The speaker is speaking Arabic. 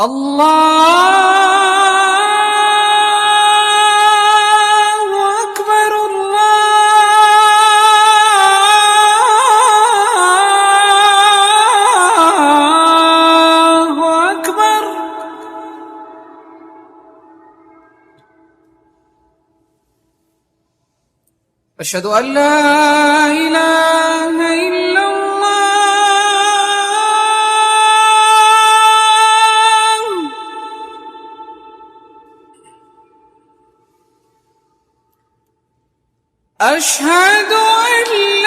الله أكبر الله أكبر. أشهد أن لا إله إلا الله. أشهد أن